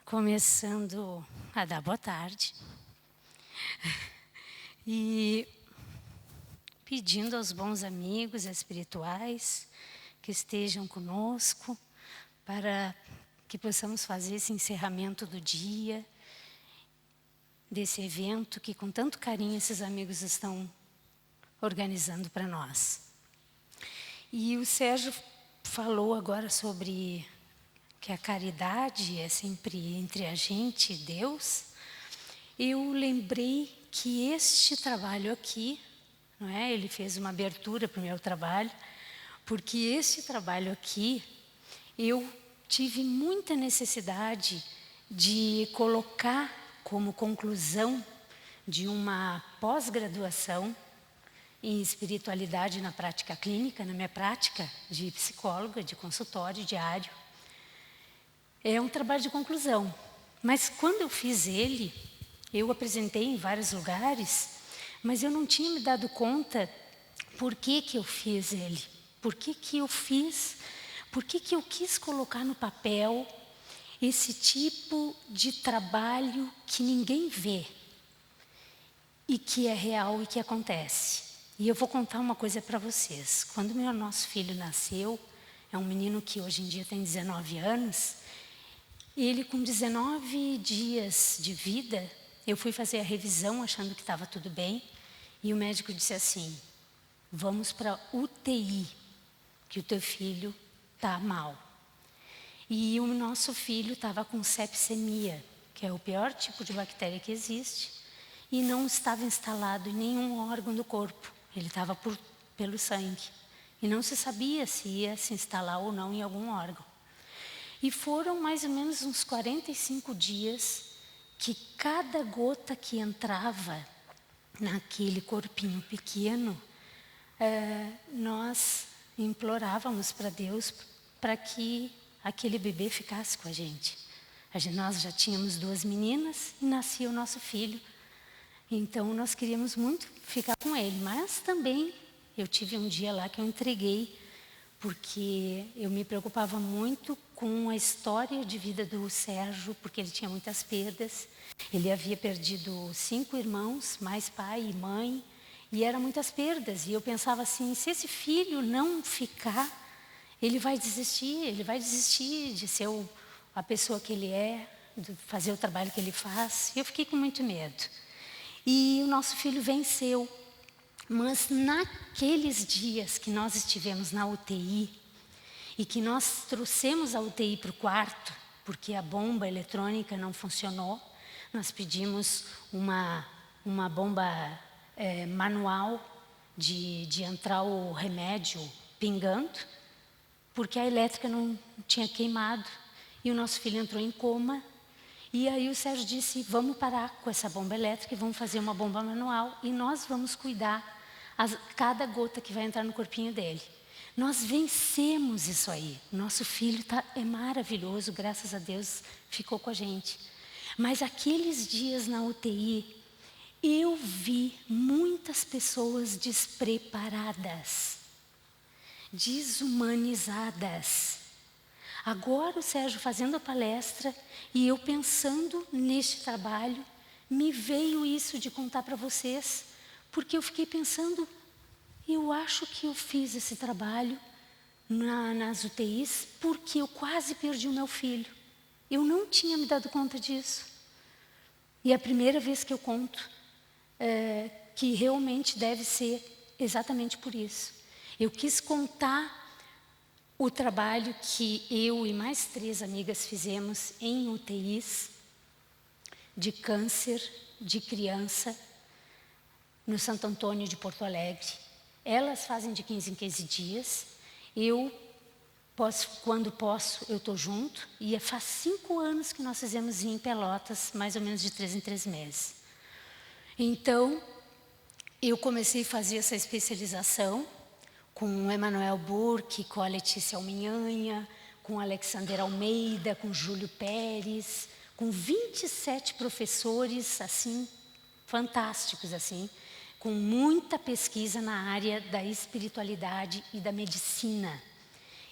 Começando a dar boa tarde e pedindo aos bons amigos espirituais que estejam conosco para que possamos fazer esse encerramento do dia, desse evento que com tanto carinho esses amigos estão organizando para nós. E o Sérgio falou agora sobre que a caridade é sempre entre a gente e Deus. Eu lembrei que este trabalho aqui, não é? Ele fez uma abertura para o meu trabalho, porque este trabalho aqui, eu tive muita necessidade de colocar como conclusão de uma pós-graduação em espiritualidade na prática clínica, na minha prática de psicóloga, de consultório diário. É um trabalho de conclusão, mas quando eu fiz ele, eu apresentei em vários lugares, mas eu não tinha me dado conta por que eu fiz ele, por que eu fiz, por que eu quis colocar no papel esse tipo de trabalho que ninguém vê e que é real e que acontece. E eu vou contar uma coisa para vocês. Quando nosso filho nasceu, é um menino que hoje em dia tem 19 anos, ele com 19 dias de vida, eu fui fazer a revisão achando que estava tudo bem, e o médico disse assim: vamos para UTI, que o teu filho está mal. E o nosso filho estava com sepsemia, que é o pior tipo de bactéria que existe, e não estava instalado em nenhum órgão do corpo, ele estava pelo sangue, e não se sabia se ia se instalar ou não em algum órgão. E foram mais ou menos uns 45 dias que cada gota que entrava naquele corpinho pequeno, nós implorávamos para Deus para que aquele bebê ficasse com a gente. Nós já tínhamos 2 meninas e nascia o nosso filho. Então nós queríamos muito ficar com ele, mas também eu tive um dia lá que eu entreguei, porque eu me preocupava muito com a história de vida do Sérgio, porque ele tinha muitas perdas. Ele havia perdido 5 irmãos, mais pai e mãe, e eram muitas perdas. E eu pensava assim, se esse filho não ficar, ele vai desistir de ser a pessoa que ele é, de fazer o trabalho que ele faz. E eu fiquei com muito medo. E o nosso filho venceu. Mas naqueles dias que nós estivemos na UTI e que nós trouxemos a UTI para o quarto, porque a bomba eletrônica não funcionou, nós pedimos uma bomba manual de entrar o remédio pingando, porque a elétrica não tinha queimado e o nosso filho entrou em coma. E aí o Sérgio disse, vamos parar com essa bomba elétrica e vamos fazer uma bomba manual e nós vamos cuidar cada gota que vai entrar no corpinho dele. Nós vencemos isso aí. Nosso filho é maravilhoso, graças a Deus ficou com a gente. Mas aqueles dias na UTI, eu vi muitas pessoas despreparadas, desumanizadas. Agora o Sérgio fazendo a palestra e eu pensando neste trabalho, me veio isso de contar para vocês, porque eu fiquei pensando, eu acho que eu fiz esse trabalho nas UTIs porque eu quase perdi o meu filho. Eu não tinha me dado conta disso. E é a primeira vez que eu conto que realmente deve ser exatamente por isso. Eu quis contar o trabalho que eu e mais 3 amigas fizemos em UTIs de câncer de criança no Santo Antônio de Porto Alegre. Elas fazem de 15 em 15 dias. Eu quando posso, eu estou junto. E faz 5 anos que nós fizemos em Pelotas, mais ou menos de 3 em 3 meses. Então, eu comecei a fazer essa especialização com o Emanuel Burke, com a Letícia Alminhanha, com o Alexander Almeida, com o Júlio Pérez, com 27 professores, assim, fantásticos, assim, com muita pesquisa na área da espiritualidade e da medicina.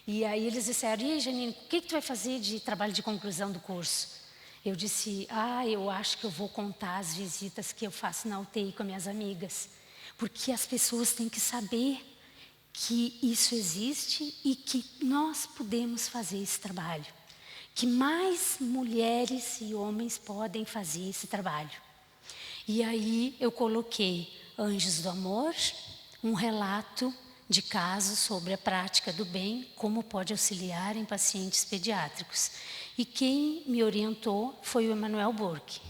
E aí eles disseram, e aí, Janine, o que tu vai fazer de trabalho de conclusão do curso? Eu disse, eu acho que eu vou contar as visitas que eu faço na UTI com minhas amigas. Porque as pessoas têm que saber que isso existe e que nós podemos fazer esse trabalho. Que mais mulheres e homens podem fazer esse trabalho. E aí eu coloquei Anjos do Amor, um relato de casos sobre a prática do bem, como pode auxiliar em pacientes pediátricos. E quem me orientou foi o Emanuel Burke.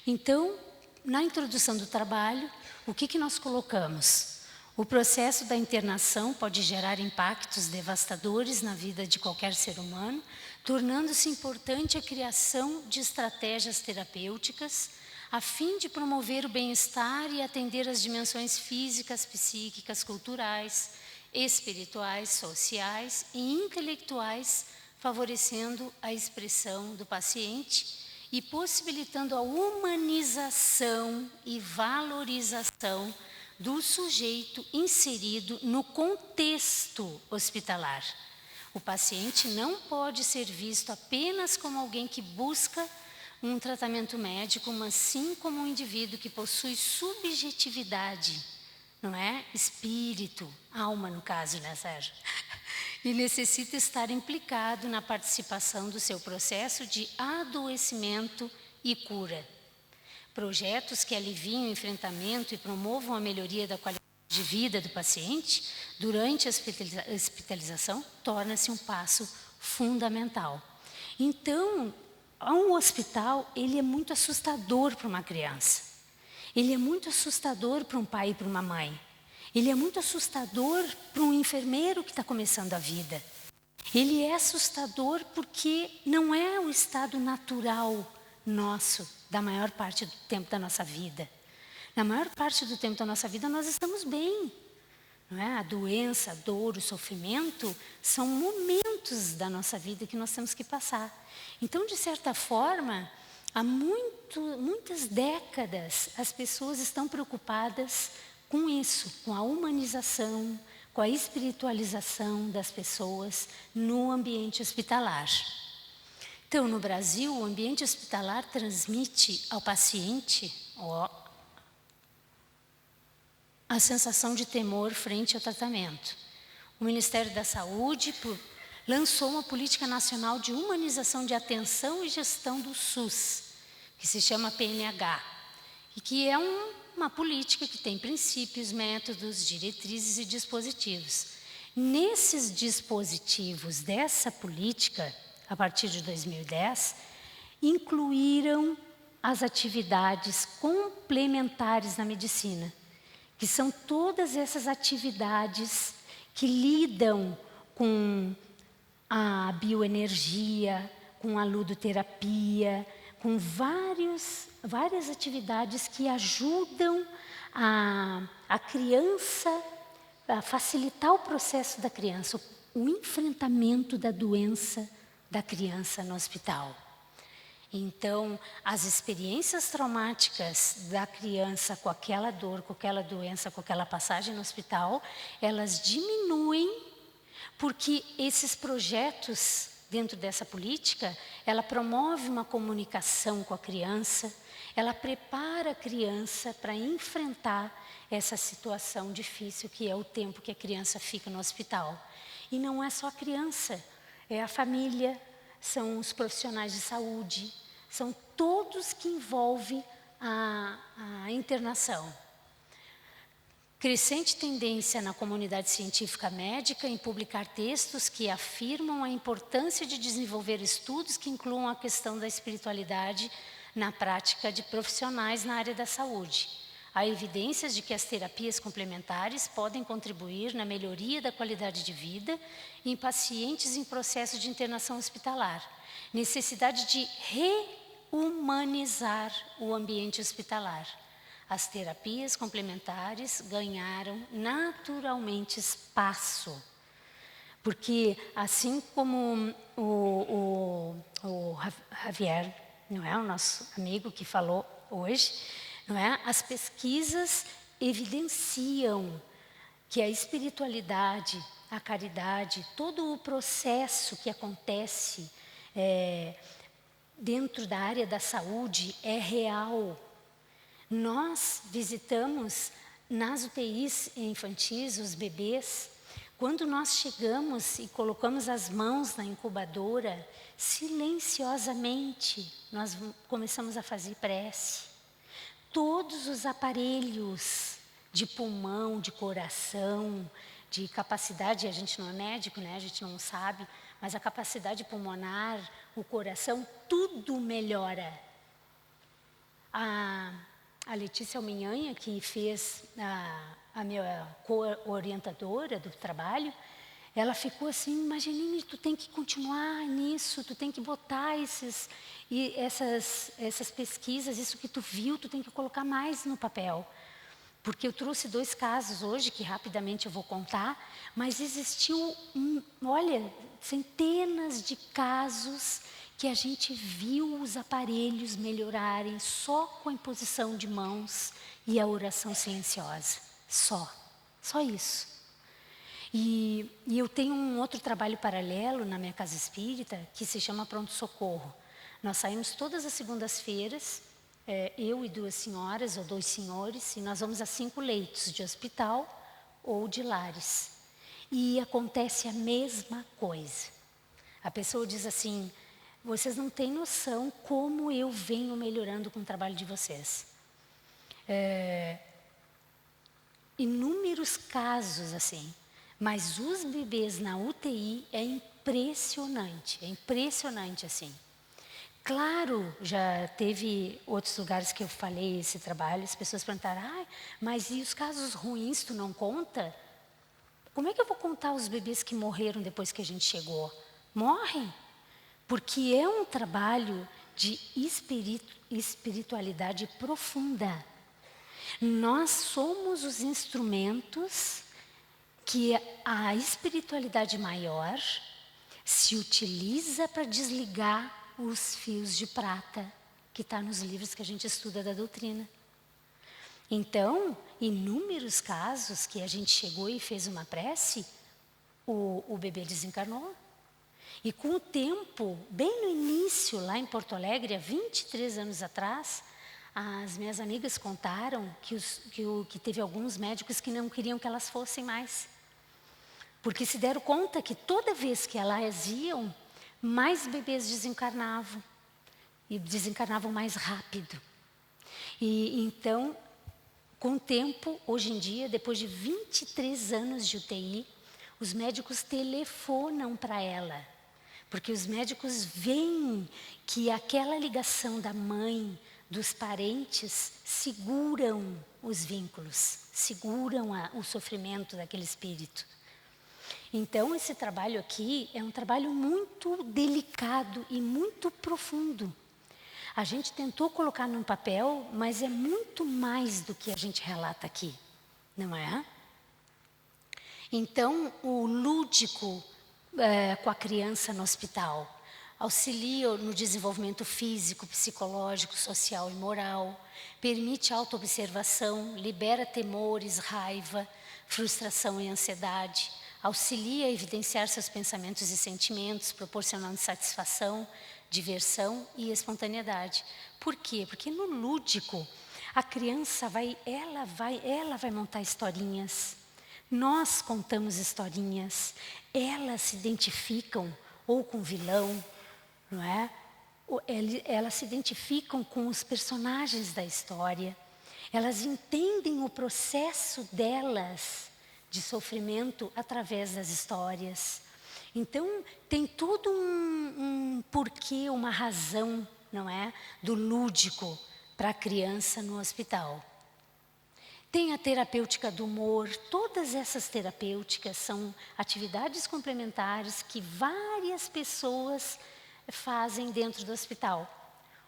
Então, na introdução do trabalho, o que nós colocamos? O processo da internação pode gerar impactos devastadores na vida de qualquer ser humano, tornando-se importante a criação de estratégias terapêuticas, a fim de promover o bem-estar e atender às dimensões físicas, psíquicas, culturais, espirituais, sociais e intelectuais, favorecendo a expressão do paciente e possibilitando a humanização e valorização do sujeito inserido no contexto hospitalar. O paciente não pode ser visto apenas como alguém que busca um tratamento médico, mas sim como um indivíduo que possui subjetividade, não é? Espírito, alma no caso, né, Sérgio? E necessita estar implicado na participação do seu processo de adoecimento e cura. Projetos que aliviem o enfrentamento e promovam a melhoria da qualidade de vida do paciente durante a hospitalização torna-se um passo fundamental. Então, um hospital, ele é muito assustador para uma criança. Ele é muito assustador para um pai e para uma mãe. Ele é muito assustador para um enfermeiro que está começando a vida. Ele é assustador porque não é o estado natural nosso, da maior parte do tempo da nossa vida. Na maior parte do tempo da nossa vida nós estamos bem. Não é? A doença, a dor, o sofrimento são momentos da nossa vida que nós temos que passar. Então, de certa forma, há muitas décadas as pessoas estão preocupadas com isso, com a humanização, com a espiritualização das pessoas no ambiente hospitalar. Então, no Brasil, o ambiente hospitalar transmite ao paciente a sensação de temor frente ao tratamento. O Ministério da Saúde lançou uma política nacional de humanização de atenção e gestão do SUS, que se chama PNH, e que é uma política que tem princípios, métodos, diretrizes e dispositivos. Nesses dispositivos dessa política, a partir de 2010, incluíram as atividades complementares na medicina, que são todas essas atividades que lidam com a bioenergia, com a ludoterapia, com várias atividades que ajudam a criança, a facilitar o processo da criança, o enfrentamento da doença da criança no hospital. Então, as experiências traumáticas da criança com aquela dor, com aquela doença, com aquela passagem no hospital, elas diminuem porque esses projetos dentro dessa política, ela promove uma comunicação com a criança, ela prepara a criança para enfrentar essa situação difícil que é o tempo que a criança fica no hospital. E não é só a criança, é a família, são os profissionais de saúde, são todos que envolvem a internação. Crescente tendência na comunidade científica médica em publicar textos que afirmam a importância de desenvolver estudos que incluam a questão da espiritualidade na prática de profissionais na área da saúde. Há evidências de que as terapias complementares podem contribuir na melhoria da qualidade de vida em pacientes em processo de internação hospitalar. Necessidade de rehumanizar o ambiente hospitalar. As terapias complementares ganharam naturalmente espaço, porque assim como o Javier, não é, o nosso amigo que falou hoje, não é, as pesquisas evidenciam que a espiritualidade, a caridade, todo o processo que acontece dentro da área da saúde é real. Nós visitamos nas UTIs infantis os bebês. Quando nós chegamos e colocamos as mãos na incubadora, silenciosamente nós começamos a fazer prece. Todos os aparelhos de pulmão, de coração, de capacidade, a gente não é médico, né? A gente não sabe, mas a capacidade pulmonar, o coração, tudo melhora. A Letícia Alminhanha, que fez a minha co-orientadora do trabalho, ela ficou assim, mas Janine, tu tem que continuar nisso, tu tem que botar essas pesquisas, isso que tu viu, tu tem que colocar mais no papel. Porque eu trouxe 2 casos hoje, que rapidamente eu vou contar, mas existiu, olha, centenas de casos que a gente viu os aparelhos melhorarem só com a imposição de mãos e a oração silenciosa. Só isso. E eu tenho um outro trabalho paralelo na minha casa espírita, que se chama Pronto Socorro. Nós saímos todas as segundas-feiras, eu e 2 senhoras ou 2 senhores, e nós vamos a 5 leitos de hospital ou de lares. E acontece a mesma coisa. A pessoa diz assim, vocês não têm noção como eu venho melhorando com o trabalho de vocês. Inúmeros casos assim, mas os bebês na UTI é impressionante assim. Claro, já teve outros lugares que eu falei esse trabalho, as pessoas perguntaram, mas e os casos ruins tu não conta? Como é que eu vou contar os bebês que morreram depois que a gente chegou? Morrem, porque é um trabalho de espiritualidade profunda. Nós somos os instrumentos que a espiritualidade maior se utiliza para desligar os fios de prata que está nos livros que a gente estuda da doutrina. Então, inúmeros casos que a gente chegou e fez uma prece, o bebê desencarnou. E com o tempo, bem no início, lá em Porto Alegre, há 23 anos atrás, as minhas amigas contaram que teve alguns médicos que não queriam que elas fossem mais. Porque se deram conta que toda vez que elas iam, mais bebês desencarnavam. E desencarnavam mais rápido. E então, com o tempo, hoje em dia, depois de 23 anos de UTI, os médicos telefonam para ela. Porque os médicos veem que aquela ligação da mãe, dos parentes, seguram os vínculos, seguram o sofrimento daquele espírito. Então, esse trabalho aqui é um trabalho muito delicado e muito profundo. A gente tentou colocar num papel, mas é muito mais do que a gente relata aqui, não é? Então, o lúdico com a criança no hospital auxilia no desenvolvimento físico, psicológico, social e moral, permite autoobservação, libera temores, raiva, frustração e ansiedade, auxilia a evidenciar seus pensamentos e sentimentos, proporcionando satisfação, diversão e espontaneidade. Por quê? Porque no lúdico, a criança vai montar historinhas. Nós contamos historinhas. Elas se identificam ou com o vilão, não é? Elas se identificam com os personagens da história. Elas entendem o processo delas de sofrimento através das histórias. Então, tem todo um porquê, uma razão, não é? Do lúdico para a criança no hospital. Tem a terapêutica do humor. Todas essas terapêuticas são atividades complementares que várias pessoas fazem dentro do hospital.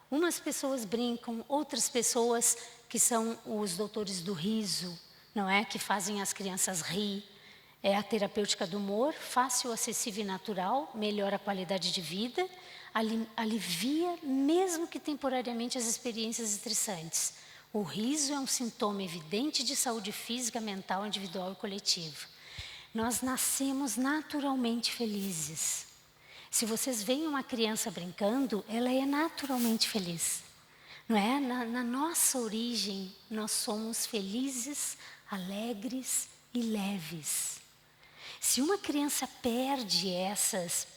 Umas pessoas brincam, outras pessoas que são os doutores do riso, não é? Que fazem as crianças rir. É a terapêutica do humor, fácil, acessível e natural, melhora a qualidade de vida, alivia, mesmo que temporariamente, as experiências estressantes. O riso é um sintoma evidente de saúde física, mental, individual e coletiva. Nós nascemos naturalmente felizes. Se vocês veem uma criança brincando, ela é naturalmente feliz. Não é? Na nossa origem, nós somos felizes, alegres e leves. Se uma criança perde essas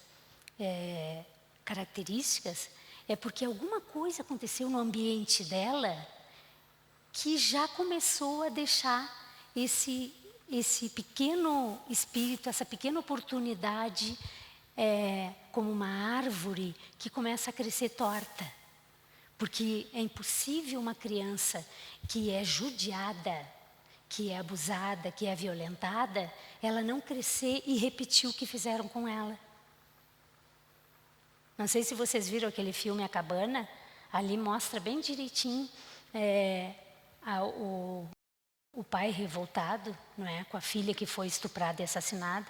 características, é porque alguma coisa aconteceu no ambiente dela que já começou a deixar esse pequeno espírito, essa pequena oportunidade, como uma árvore que começa a crescer torta. Porque é impossível uma criança que é judiada, que é abusada, que é violentada, ela não crescer e repetir o que fizeram com ela. Não sei se vocês viram aquele filme A Cabana, ali mostra bem direitinho o pai revoltado, não é, com a filha que foi estuprada e assassinada,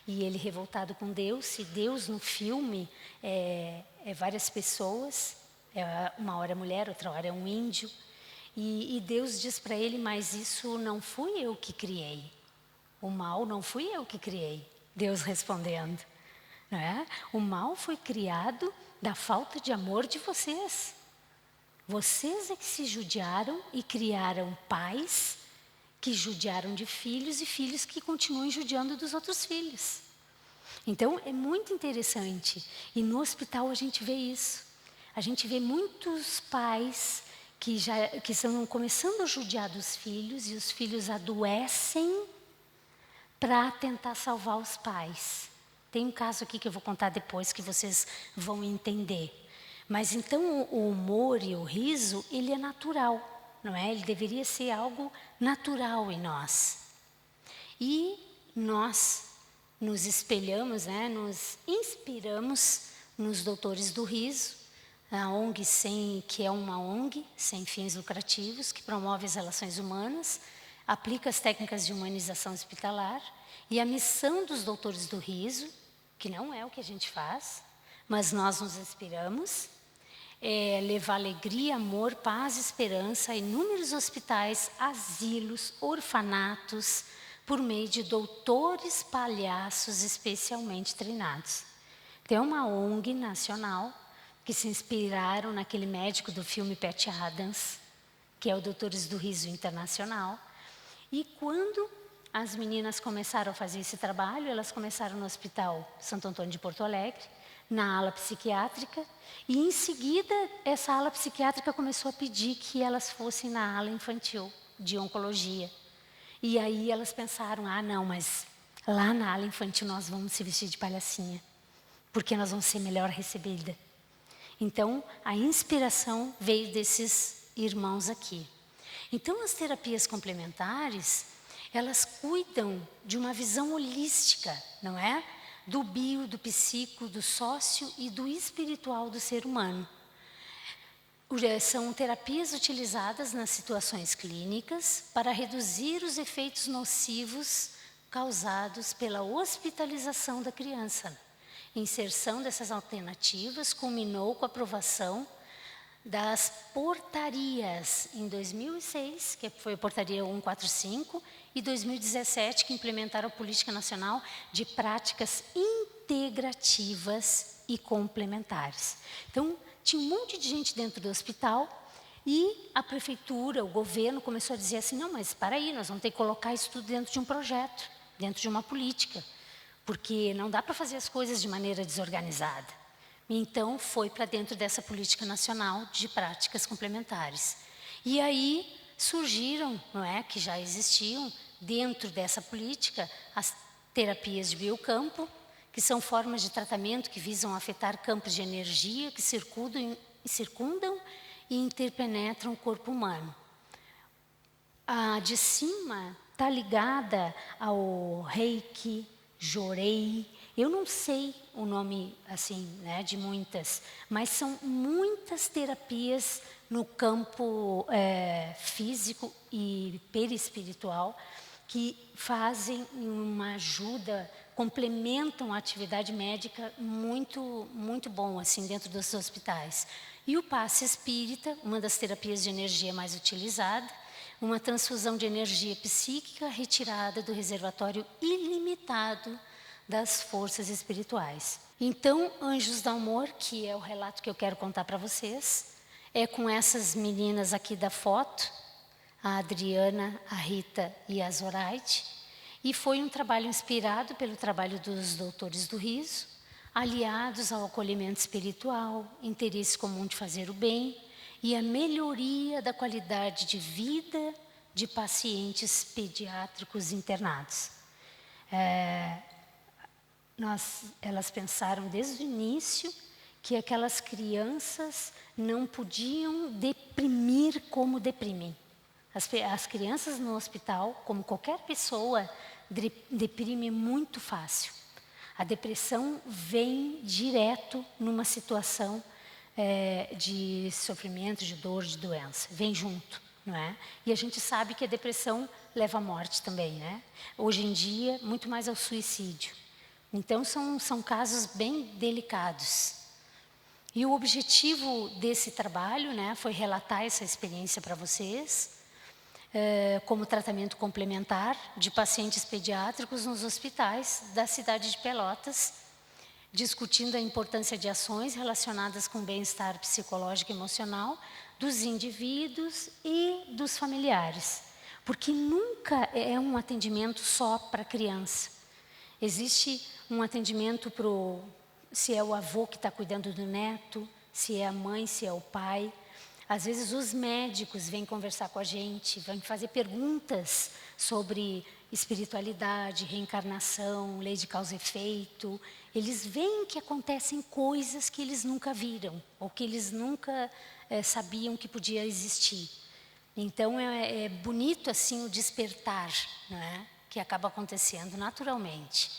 e ele revoltado com Deus, e Deus no filme é várias pessoas, uma hora é mulher, outra hora é um índio, e Deus diz para ele, mas isso não fui eu que criei, o mal não fui eu que criei, Deus respondendo, não é? O mal foi criado da falta de amor de vocês. Vocês é que se judiaram e criaram pais que judiaram de filhos e filhos que continuam judiando dos outros filhos. Então, é muito interessante. E no hospital a gente vê isso. A gente vê muitos pais que estão começando a judiar dos filhos e os filhos adoecem para tentar salvar os pais. Tem um caso aqui que eu vou contar depois que vocês vão entender. Mas então o humor e o riso, ele é natural, não é? Ele deveria ser algo natural em nós. E nós nos espelhamos, né? Nos inspiramos nos doutores do riso, a ONG que é uma ONG sem fins lucrativos, que promove as relações humanas, aplica as técnicas de humanização hospitalar, e a missão dos doutores do riso, que não é o que a gente faz, mas nós nos inspiramos, é levar alegria, amor, paz e esperança a inúmeros hospitais, asilos, orfanatos, por meio de doutores palhaços especialmente treinados. Tem uma ONG nacional que se inspiraram naquele médico do filme Pat Adams, que é o Doutores do Riso Internacional. E quando as meninas começaram a fazer esse trabalho, elas começaram no Hospital Santo Antônio de Porto Alegre, na ala psiquiátrica, e em seguida essa ala psiquiátrica começou a pedir que elas fossem na ala infantil de oncologia. E aí elas pensaram, não, mas lá na ala infantil nós vamos se vestir de palhacinha, porque nós vamos ser melhor recebida. Então a inspiração veio desses irmãos aqui. Então as terapias complementares, elas cuidam de uma visão holística, não é? Do bio, do psíquico, do sócio e do espiritual do ser humano. São terapias utilizadas nas situações clínicas para reduzir os efeitos nocivos causados pela hospitalização da criança. A inserção dessas alternativas culminou com a aprovação das portarias em 2006, que foi a portaria 145, e 2017, que implementaram a Política Nacional de Práticas Integrativas e Complementares. Então, tinha um monte de gente dentro do hospital e a prefeitura, o governo começou a dizer assim, não, mas para aí, nós vamos ter que colocar isso tudo dentro de um projeto, dentro de uma política, porque não dá para fazer as coisas de maneira desorganizada. Então, foi para dentro dessa Política Nacional de Práticas Complementares. E aí surgiram, não é, que já existiam, dentro dessa política, as terapias de biocampo, que são formas de tratamento que visam afetar campos de energia que circundam e interpenetram o corpo humano. A de cima está ligada ao Reiki, Jorei. Eu não sei o nome assim, né, de muitas, mas são muitas terapias no campo físico e perispiritual que fazem uma ajuda, complementam a atividade médica muito, muito bom, assim, dentro dos hospitais. E o passe espírita, uma das terapias de energia mais utilizada, uma transfusão de energia psíquica retirada do reservatório ilimitado das forças espirituais. Então, Anjos do Amor, que é o relato que eu quero contar para vocês, é com essas meninas aqui da foto, a Adriana, a Rita e a Zoraide, e foi um trabalho inspirado pelo trabalho dos doutores do riso, aliados ao acolhimento espiritual, interesse comum de fazer o bem e a melhoria da qualidade de vida de pacientes pediátricos internados. Elas pensaram desde o início que aquelas crianças não podiam deprimir como deprimem. As crianças no hospital, como qualquer pessoa, deprime muito fácil. A depressão vem direto numa situação de sofrimento, de dor, de doença. Vem junto, não é? E a gente sabe que a depressão leva à morte também, né? Hoje em dia, muito mais ao suicídio. Então, são casos bem delicados. E o objetivo desse trabalho, né, foi relatar essa experiência para vocês, como tratamento complementar de pacientes pediátricos nos hospitais da cidade de Pelotas, discutindo a importância de ações relacionadas com o bem-estar psicológico e emocional dos indivíduos e dos familiares. Porque nunca é um atendimento só para criança. Existe um atendimento para se é o avô que está cuidando do neto, se é a mãe, se é o pai. Às vezes os médicos vêm conversar com a gente, vêm fazer perguntas sobre espiritualidade, reencarnação, lei de causa e efeito. Eles veem que acontecem coisas que eles nunca viram, ou que eles nunca sabiam que podia existir. Então é bonito assim o despertar, não é? Que acaba acontecendo naturalmente.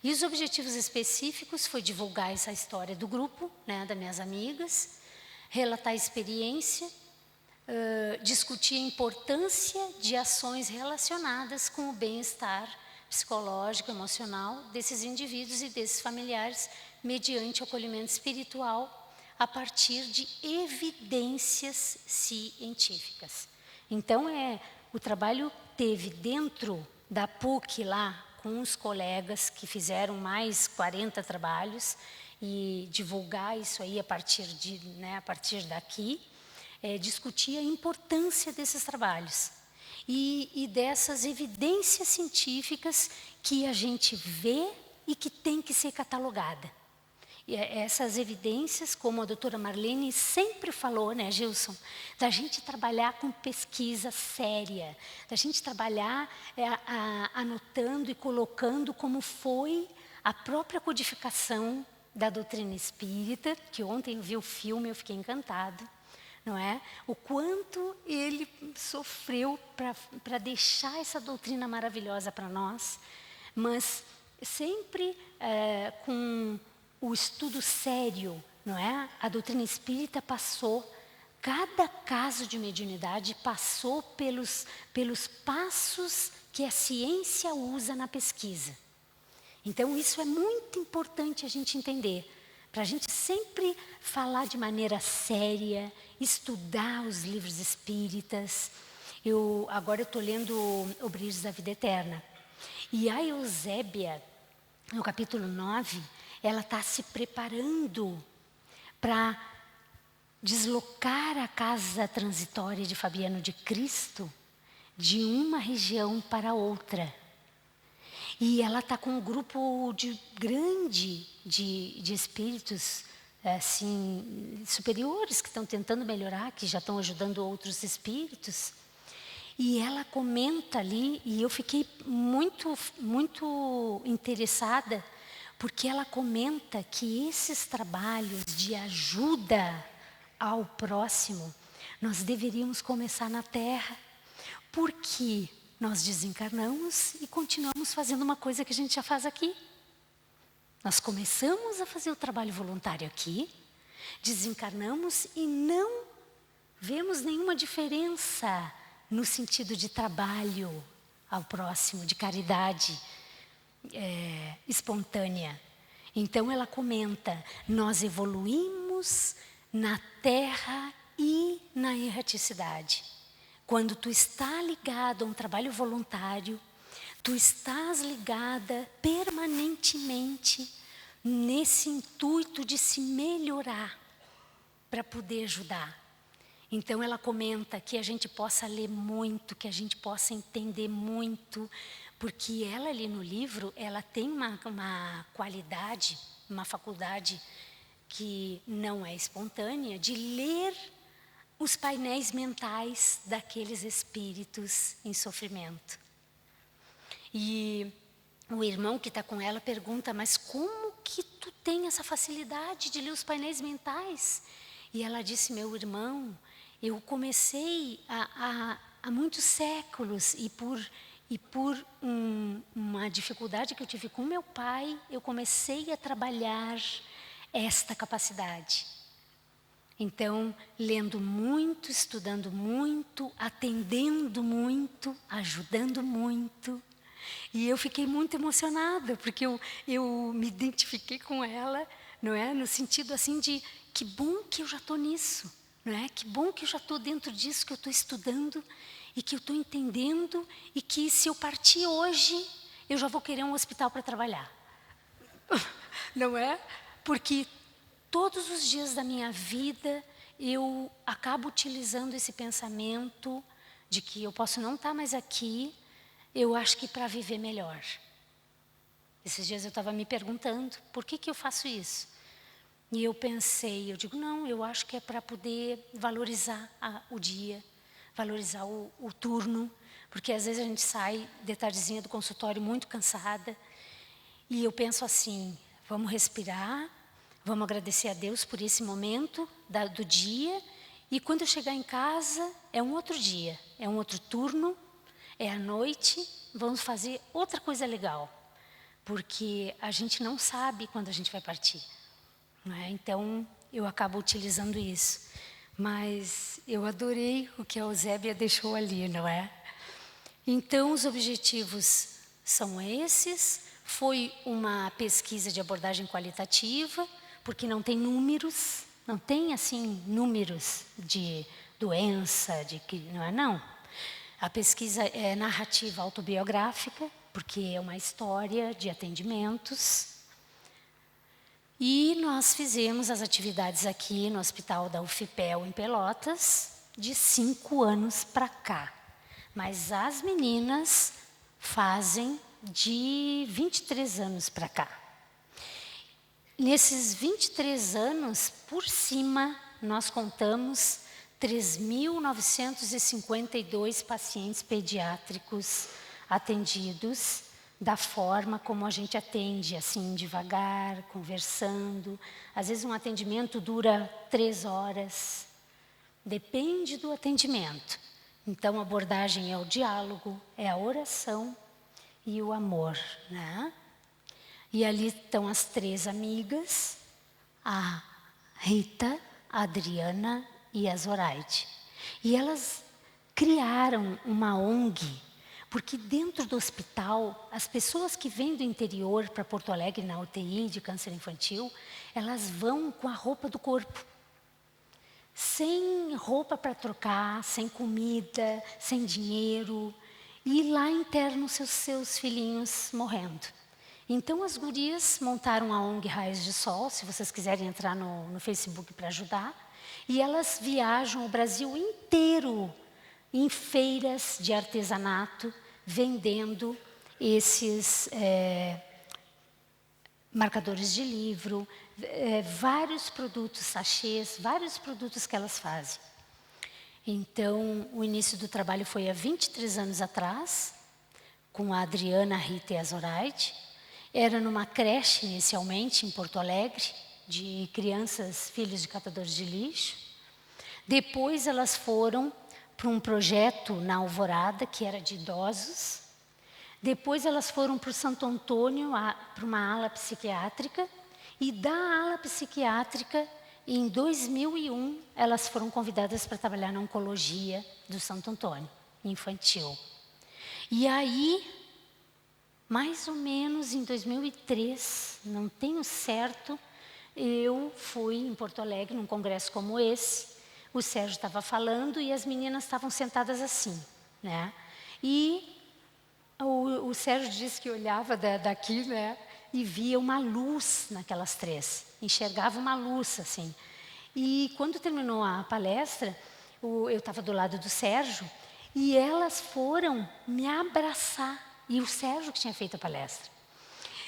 E os objetivos específicos foi divulgar essa história do grupo, né, das minhas amigas, relatar a experiência, discutir a importância de ações relacionadas com o bem-estar psicológico, emocional desses indivíduos e desses familiares, mediante o acolhimento espiritual, a partir de evidências científicas. Então, o trabalho teve dentro da PUC lá, com os colegas que fizeram mais 40 trabalhos, e divulgar isso aí a partir daqui, discutir a importância desses trabalhos e dessas evidências científicas que a gente vê e que tem que ser catalogada. E essas evidências, como a doutora Marlene sempre falou, né, Gilson, da gente trabalhar com pesquisa séria, da gente trabalhar anotando e colocando como foi a própria codificação da doutrina espírita, que ontem eu vi o filme, eu fiquei encantada, não é? O quanto ele sofreu para deixar essa doutrina maravilhosa para nós, mas sempre com o estudo sério, não é? A doutrina espírita passou, cada caso de mediunidade passou pelos passos que a ciência usa na pesquisa. Então, isso é muito importante a gente entender, para a gente sempre falar de maneira séria, estudar os livros espíritas. Agora eu estou lendo O Brilho da Vida Eterna. E a Eusébia, no capítulo 9, ela está se preparando para deslocar a casa transitória de Fabiano de Cristo de uma região para outra. E ela está com um grupo grande de espíritos assim, superiores que estão tentando melhorar, que já estão ajudando outros espíritos. E ela comenta ali, e eu fiquei muito, muito interessada, porque ela comenta que esses trabalhos de ajuda ao próximo, nós deveríamos começar na Terra, porque nós desencarnamos e continuamos fazendo uma coisa que a gente já faz aqui. Nós começamos a fazer o trabalho voluntário aqui, desencarnamos e não vemos nenhuma diferença no sentido de trabalho ao próximo, de caridade espontânea. Então ela comenta, nós evoluímos na terra e na erraticidade. Quando tu está ligado a um trabalho voluntário, tu estás ligada permanentemente nesse intuito de se melhorar para poder ajudar. Então ela comenta que a gente possa ler muito, que a gente possa entender muito, porque ela ali no livro, ela tem uma qualidade, uma faculdade que não é espontânea, de ler os painéis mentais daqueles espíritos em sofrimento. E o irmão que está com ela pergunta, mas como que tu tem essa facilidade de ler os painéis mentais? E ela disse, meu irmão, eu comecei há muitos séculos e por uma dificuldade que eu tive com meu pai, eu comecei a trabalhar esta capacidade. Então, lendo muito, estudando muito, atendendo muito, ajudando muito. E eu fiquei muito emocionada, porque eu me identifiquei com ela, não é? No sentido assim de, que bom que eu já estou nisso, não é? Que bom que eu já estou dentro disso, que eu estou estudando e que eu estou entendendo e que se eu partir hoje, eu já vou querer um hospital para trabalhar. Não é? Porque todos os dias da minha vida, eu acabo utilizando esse pensamento de que eu posso não estar mais aqui, eu acho que para viver melhor. Esses dias eu estava me perguntando, por que eu faço isso? E eu pensei, eu digo, não, eu acho que é para poder valorizar o dia, valorizar o turno, porque às vezes a gente sai de tardezinha do consultório muito cansada, e eu penso assim, vamos respirar, vamos agradecer a Deus por esse momento do dia, e quando eu chegar em casa, é um outro dia, é um outro turno, é à noite, vamos fazer outra coisa legal, porque a gente não sabe quando a gente vai partir, não é? Então, eu acabo utilizando isso. Mas eu adorei o que a Eusébia deixou ali, não é? Então, os objetivos são esses. Foi uma pesquisa de abordagem qualitativa, porque não tem números, não tem assim números de doença, não é não. A pesquisa é narrativa autobiográfica, porque é uma história de atendimentos. E nós fizemos as atividades aqui no Hospital da UFPEL em Pelotas, de 5 anos para cá. Mas as meninas fazem de 23 anos para cá. Nesses 23 anos, por cima, nós contamos 3.952 pacientes pediátricos atendidos da forma como a gente atende, assim, devagar, conversando. Às vezes um atendimento dura 3 horas. Depende do atendimento. Então, a abordagem é o diálogo, é a oração e o amor, né? E ali estão as 3 amigas, a Rita, a Adriana e a Zoraide. E elas criaram uma ONG, porque dentro do hospital, as pessoas que vêm do interior para Porto Alegre na UTI de câncer infantil, elas vão com a roupa do corpo. Sem roupa para trocar, sem comida, sem dinheiro. E lá internam seus filhinhos morrendo. Então, as gurias montaram a ONG Raios de Sol, se vocês quiserem entrar no Facebook para ajudar. E elas viajam o Brasil inteiro em feiras de artesanato, vendendo esses marcadores de livro, vários produtos, sachês, vários produtos que elas fazem. Então, o início do trabalho foi há 23 anos atrás, com a Adriana, a Rita e a Zoraide. Era numa creche, inicialmente, em Porto Alegre, de crianças, filhos de catadores de lixo. Depois, elas foram para um projeto na Alvorada, que era de idosos. Depois, elas foram para o Santo Antônio, para uma ala psiquiátrica. E da ala psiquiátrica, em 2001, elas foram convidadas para trabalhar na oncologia do Santo Antônio, infantil. E aí, mais ou menos em 2003, não tenho certo, eu fui em Porto Alegre, num congresso como esse. O Sérgio estava falando e as meninas estavam sentadas assim, né? E o Sérgio disse que olhava daqui, né? E via uma luz naquelas três. Enxergava uma luz, assim. E quando terminou a palestra, eu estava do lado do Sérgio e elas foram me abraçar. E o Sérgio que tinha feito a palestra.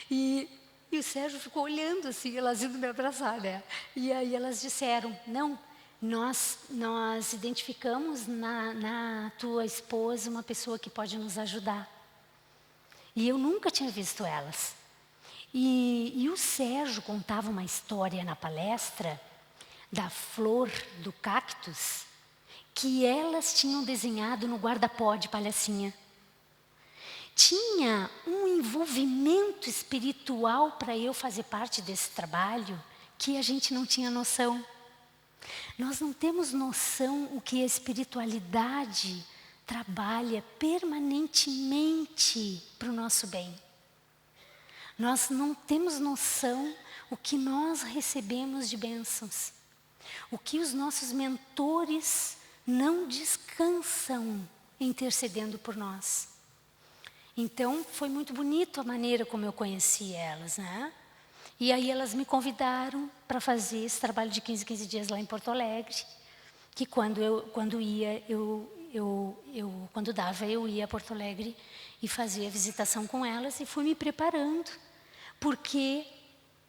E o Sérgio ficou olhando assim, elas indo me abraçar, né? E aí elas disseram, não, nós identificamos na tua esposa uma pessoa que pode nos ajudar. E eu nunca tinha visto elas. E o Sérgio contava uma história na palestra da flor do cactus que elas tinham desenhado no guarda-pó de palhacinha. Tinha um envolvimento espiritual para eu fazer parte desse trabalho que a gente não tinha noção. Nós não temos noção o que a espiritualidade trabalha permanentemente para o nosso bem. Nós não temos noção o que nós recebemos de bênçãos. O que os nossos mentores não descansam intercedendo por nós. Então, foi muito bonito a maneira como eu conheci elas, né? E aí elas me convidaram para fazer esse trabalho de 15 dias lá em Porto Alegre, que quando dava, eu ia a Porto Alegre e fazia visitação com elas e fui me preparando, porque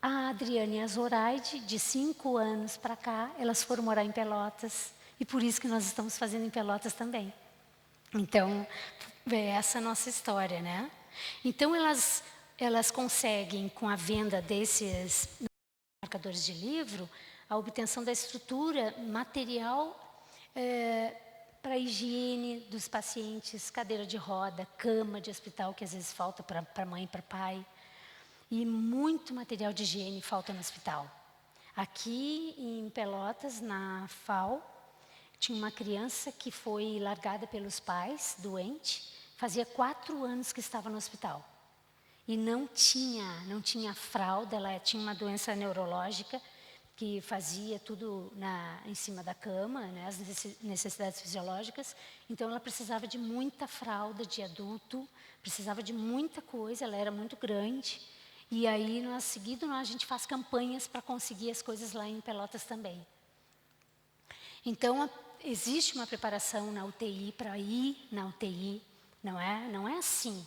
a Adriana e a Zoraide, de 5 anos para cá, elas foram morar em Pelotas e por isso que nós estamos fazendo em Pelotas também. Então, é essa a nossa história, né? Então, elas conseguem, com a venda desses marcadores de livro, a obtenção da estrutura material para a higiene dos pacientes, cadeira de roda, cama de hospital, que às vezes falta para mãe e para pai. E muito material de higiene falta no hospital. Aqui em Pelotas, na FAO, tinha uma criança que foi largada pelos pais, doente, fazia 4 anos que estava no hospital. E não tinha fralda, ela tinha uma doença neurológica que fazia tudo em cima da cama, né, as necessidades fisiológicas. Então, ela precisava de muita fralda de adulto, precisava de muita coisa, ela era muito grande. E aí, seguido, a gente faz campanhas para conseguir as coisas lá em Pelotas também. Então, existe uma preparação na UTI para ir na UTI, não é assim,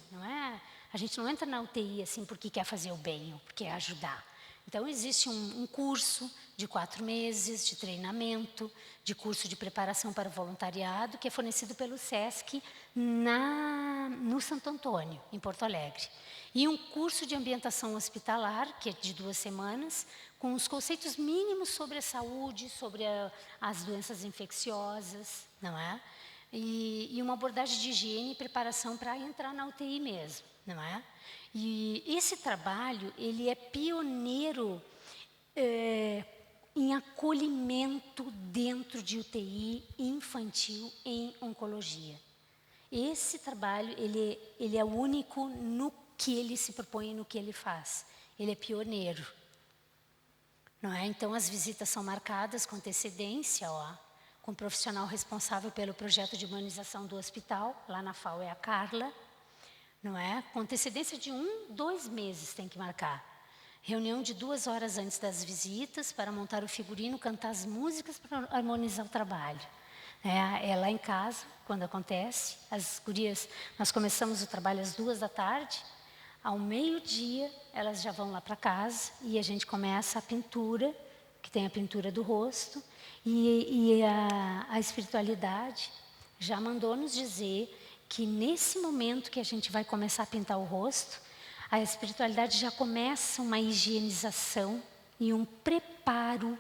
a gente não entra na UTI assim porque quer fazer o bem ou porque quer ajudar. Então, existe um curso de 4 meses de treinamento, de curso de preparação para o voluntariado, que é fornecido pelo SESC no Santo Antônio, em Porto Alegre. E um curso de ambientação hospitalar, que é de 2 semanas, com os conceitos mínimos sobre a saúde, sobre as doenças infecciosas, não é? E uma abordagem de higiene e preparação para entrar na UTI mesmo, não é? E esse trabalho, ele é pioneiro em acolhimento dentro de UTI infantil em oncologia. Esse trabalho, ele é único no que ele se propõe e no que ele faz. Ele é pioneiro. Não é? Então, as visitas são marcadas com antecedência, com o profissional responsável pelo projeto de humanização do hospital, lá na FAO é a Carla, não é? Com antecedência de 2 meses tem que marcar. Reunião de 2 horas antes das visitas para montar o figurino, cantar as músicas para harmonizar o trabalho. É lá em casa, quando acontece, as gurias, nós começamos o trabalho às 2 da tarde, ao meio-dia elas já vão lá para casa e a gente começa a pintura, que tem a pintura do rosto, e a espiritualidade já mandou nos dizer que nesse momento que a gente vai começar a pintar o rosto, a espiritualidade já começa uma higienização e um preparo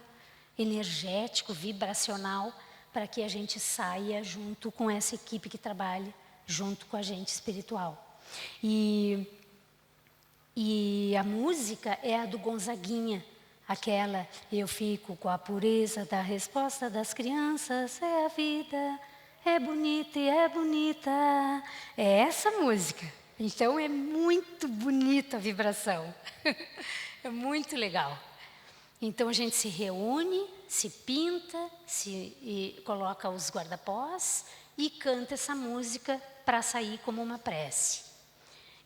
energético, vibracional, para que a gente saia junto com essa equipe que trabalha junto com a gente espiritual. E a música é a do Gonzaguinha, aquela, eu fico com a pureza da resposta das crianças, é a vida, é bonita e é bonita. É essa música. Então é muito bonita a vibração. É muito legal. Então a gente se reúne, se pinta, e coloca os guarda-pós e canta essa música para sair como uma prece.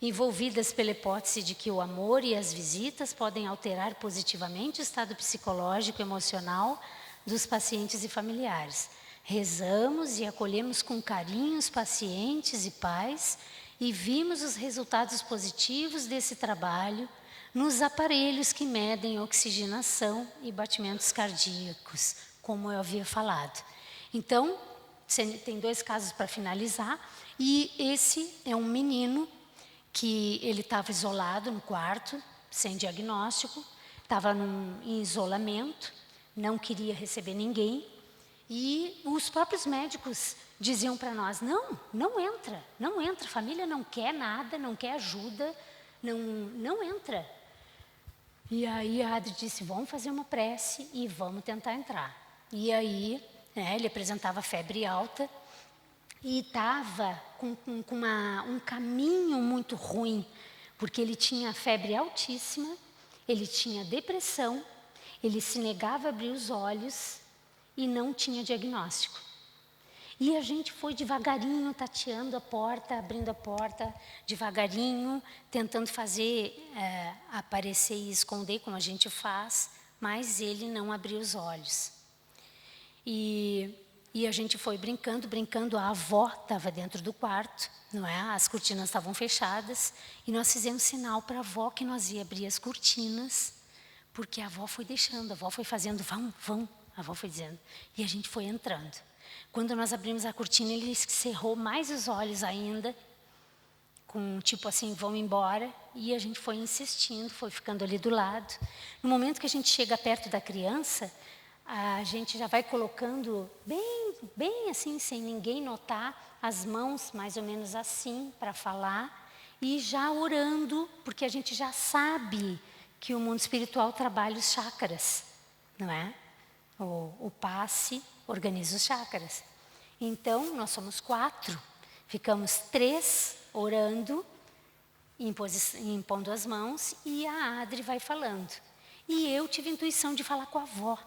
Envolvidas pela hipótese de que o amor e as visitas podem alterar positivamente o estado psicológico e emocional dos pacientes e familiares. Rezamos e acolhemos com carinho os pacientes e pais e vimos os resultados positivos desse trabalho nos aparelhos que medem oxigenação e batimentos cardíacos, como eu havia falado. Então, tem 2 casos para finalizar, e esse é um menino que ele estava isolado no quarto, sem diagnóstico, estava em isolamento, não queria receber ninguém, e os próprios médicos diziam para nós, não entra, a família não quer nada, não quer ajuda, não entra. E aí a Adri disse, vamos fazer uma prece e vamos tentar entrar. E aí, ele apresentava febre alta, e estava com um caminho muito ruim, porque ele tinha febre altíssima, ele tinha depressão, ele se negava a abrir os olhos e não tinha diagnóstico. E a gente foi devagarinho, tateando a porta, abrindo a porta, devagarinho, tentando fazer aparecer e esconder, como a gente faz, mas ele não abriu os olhos. E a gente foi brincando, a avó estava dentro do quarto, não é? As cortinas estavam fechadas, e nós fizemos sinal para a avó que nós ia abrir as cortinas, porque a avó foi deixando, a avó foi fazendo, vão, a avó foi dizendo, e a gente foi entrando. Quando nós abrimos a cortina, ele cerrou mais os olhos ainda, com tipo assim, vão embora, e a gente foi insistindo, foi ficando ali do lado. No momento que a gente chega perto da criança, a gente já vai colocando bem assim, sem ninguém notar, as mãos mais ou menos assim, para falar, e já orando, porque a gente já sabe que o mundo espiritual trabalha os chakras, não é? O passe organiza os chakras. Então, nós somos 4, ficamos 3 orando, impondo as mãos, e a Adri vai falando. E eu tive a intuição de falar com a avó.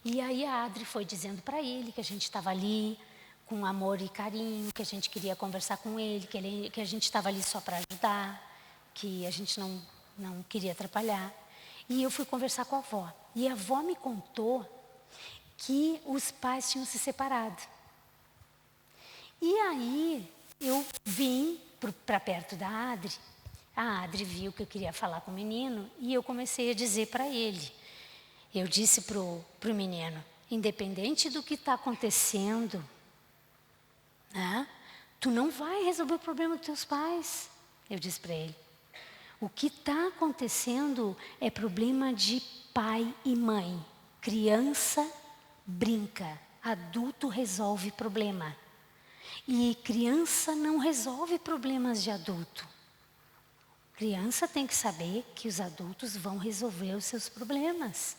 E aí a Adri foi dizendo para ele que a gente estava ali com amor e carinho, que a gente queria conversar com ele, que a gente estava ali só para ajudar, que a gente não queria atrapalhar. E eu fui conversar com a avó. E a avó me contou que os pais tinham se separado. E aí eu vim para perto da Adri. A Adri viu que eu queria falar com o menino e eu comecei a dizer para ele. Eu disse para o menino, independente do que está acontecendo, né, tu não vai resolver o problema dos teus pais. Eu disse para ele. O que está acontecendo é problema de pai e mãe. Criança brinca, adulto resolve problema. E criança não resolve problemas de adulto. Criança tem que saber que os adultos vão resolver os seus problemas.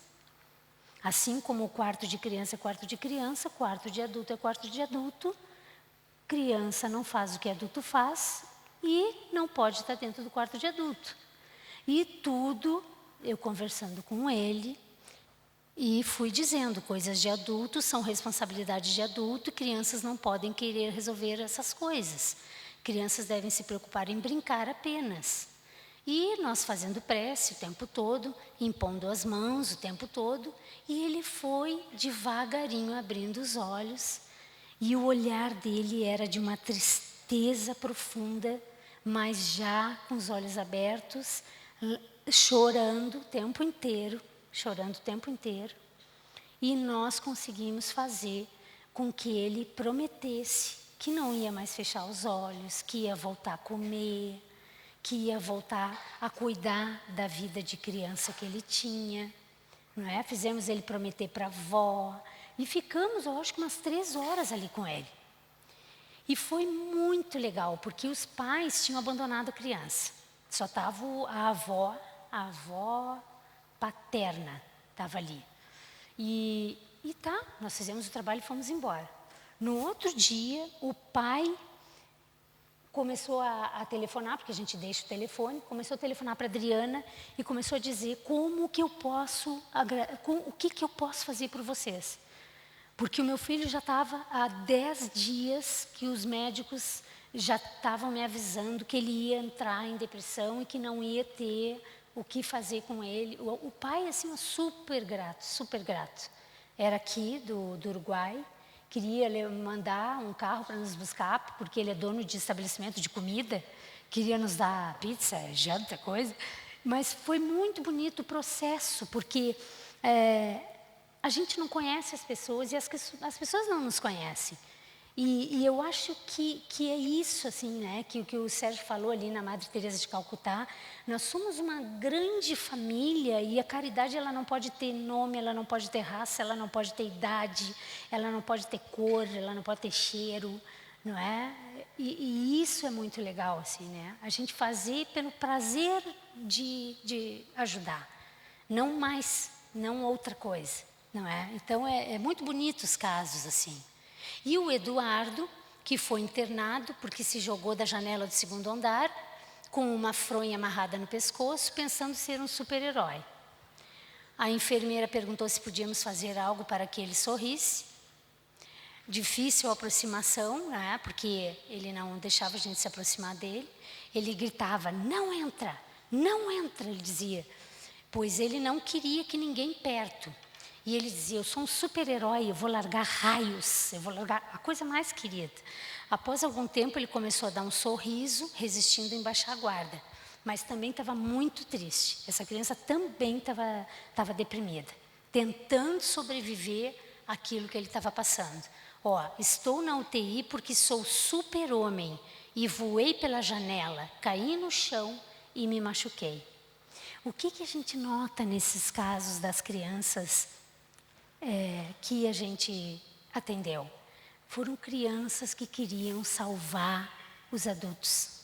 Assim como o quarto de criança é quarto de criança, quarto de adulto é quarto de adulto, criança não faz o que adulto faz e não pode estar dentro do quarto de adulto. E tudo, eu conversando com ele, e fui dizendo, coisas de adulto são responsabilidade de adulto, crianças não podem querer resolver essas coisas. Crianças devem se preocupar em brincar apenas. E nós fazendo prece o tempo todo, impondo as mãos o tempo todo, e ele foi devagarinho abrindo os olhos, e o olhar dele era de uma tristeza profunda, mas já com os olhos abertos, chorando o tempo inteiro, e nós conseguimos fazer com que ele prometesse que não ia mais fechar os olhos, que ia voltar a comer, que ia voltar a cuidar da vida de criança que ele tinha, não é? Fizemos ele prometer para a avó e ficamos, eu acho que umas 3 horas ali com ele. E foi muito legal, porque os pais tinham abandonado a criança. Só estava a avó paterna estava ali. E nós fizemos o trabalho e fomos embora. No outro dia, o pai começou a telefonar, porque a gente deixa o telefone, começou a telefonar para a Adriana e começou a dizer o que eu posso fazer por vocês. Porque o meu filho já estava há 10 dias que os médicos já estavam me avisando que ele ia entrar em depressão e que não ia ter o que fazer com ele. O pai, assim, super grato, super grato. Era aqui do Uruguai, queria mandar um carro para nos buscar, porque ele é dono de estabelecimento de comida, queria nos dar pizza, janta, coisa. Mas foi muito bonito o processo, porque a gente não conhece as pessoas e as pessoas não nos conhecem. E eu acho que é isso, assim, né, que o Sérgio falou ali na Madre Teresa de Calcutá. Nós somos uma grande família e a caridade, ela não pode ter nome, ela não pode ter raça, ela não pode ter idade, ela não pode ter cor, ela não pode ter cheiro, não é? E isso é muito legal, assim, né? A gente fazer pelo prazer de ajudar, não mais, não outra coisa, não é? Então é muito bonito os casos assim. E o Eduardo, que foi internado porque se jogou da janela do 2º andar com uma fronha amarrada no pescoço, pensando ser um super-herói. A enfermeira perguntou se podíamos fazer algo para que ele sorrisse. Difícil a aproximação, né? Porque ele não deixava a gente se aproximar dele. Ele gritava, não entra, ele dizia. Pois ele não queria que ninguém perto. E ele dizia, eu sou um super-herói, eu vou largar raios, eu vou largar a coisa mais querida. Após algum tempo, ele começou a dar um sorriso, resistindo em baixar a guarda. Mas também estava muito triste. Essa criança também estava deprimida, tentando sobreviver àquilo que ele estava passando. Estou na UTI porque sou super-homem e voei pela janela, caí no chão e me machuquei. O que a gente nota nesses casos das crianças que a gente atendeu? Foram crianças que queriam salvar os adultos.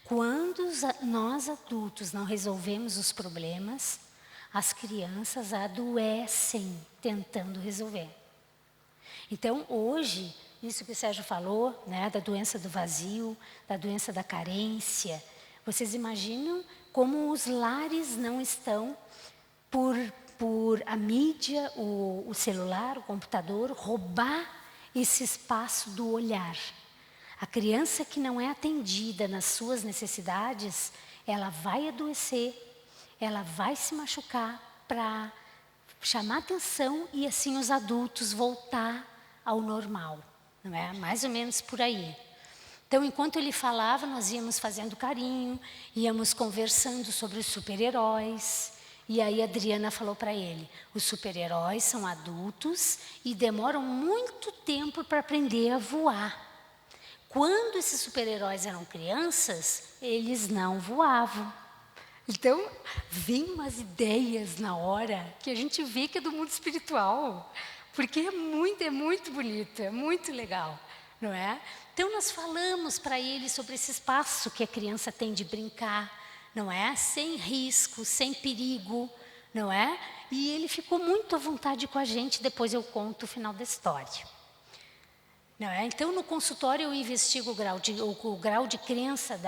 Quando nós adultos não resolvemos os problemas, as crianças adoecem tentando resolver. Então, hoje, isso que o Sérgio falou, né, da doença do vazio, da doença da carência, vocês imaginam como os lares não estão por a mídia, o celular, o computador, roubar esse espaço do olhar. A criança que não é atendida nas suas necessidades, ela vai adoecer, ela vai se machucar para chamar atenção e assim os adultos voltar ao normal, não é? Mais ou menos por aí. Então, enquanto ele falava, nós íamos fazendo carinho, íamos conversando sobre os super-heróis. E aí a Adriana falou para ele, os super-heróis são adultos e demoram muito tempo para aprender a voar. Quando esses super-heróis eram crianças, eles não voavam. Então, vem umas ideias na hora que a gente vê que é do mundo espiritual. Porque é muito bonito, é muito legal, não é? Então, nós falamos para ele sobre esse espaço que a criança tem de brincar, não é? Sem risco, sem perigo, não é? E ele ficou muito à vontade com a gente, depois eu conto o final da história. Não é? Então, no consultório, eu investigo o grau de crença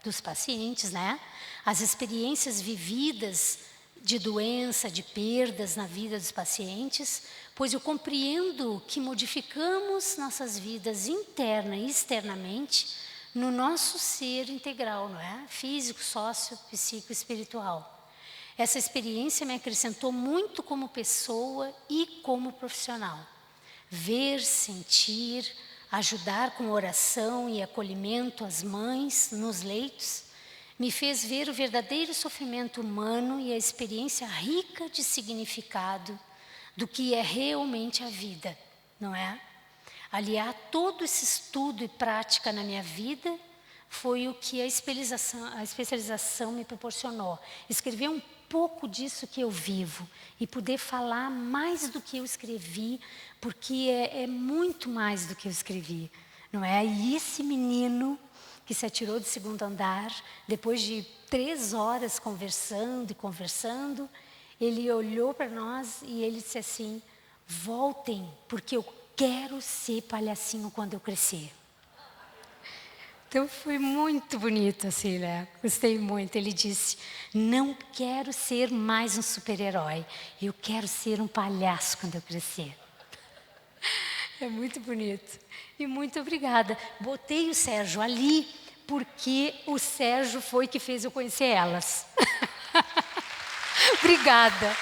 dos pacientes, né? As experiências vividas de doença, de perdas na vida dos pacientes, pois eu compreendo que modificamos nossas vidas interna e externamente no nosso ser integral, não é? Físico, sócio, psíquico, espiritual. Essa experiência me acrescentou muito como pessoa e como profissional. Ver, sentir, ajudar com oração e acolhimento às mães nos leitos, me fez ver o verdadeiro sofrimento humano e a experiência rica de significado do que é realmente a vida, não é? Aliar todo esse estudo e prática na minha vida foi o que a especialização me proporcionou. Escrever um pouco disso que eu vivo e poder falar mais do que eu escrevi, porque é muito mais do que eu escrevi, não é? E esse menino que se atirou do 2º andar, depois de 3 horas conversando, ele olhou para nós e ele disse assim, voltem, porque quero ser palhacinho quando eu crescer. Então foi muito bonito assim, né? Gostei muito. Ele disse, não quero ser mais um super-herói. Eu quero ser um palhaço quando eu crescer. É muito bonito. E muito obrigada. Botei o Sérgio ali porque o Sérgio foi que fez eu conhecer elas. Obrigada.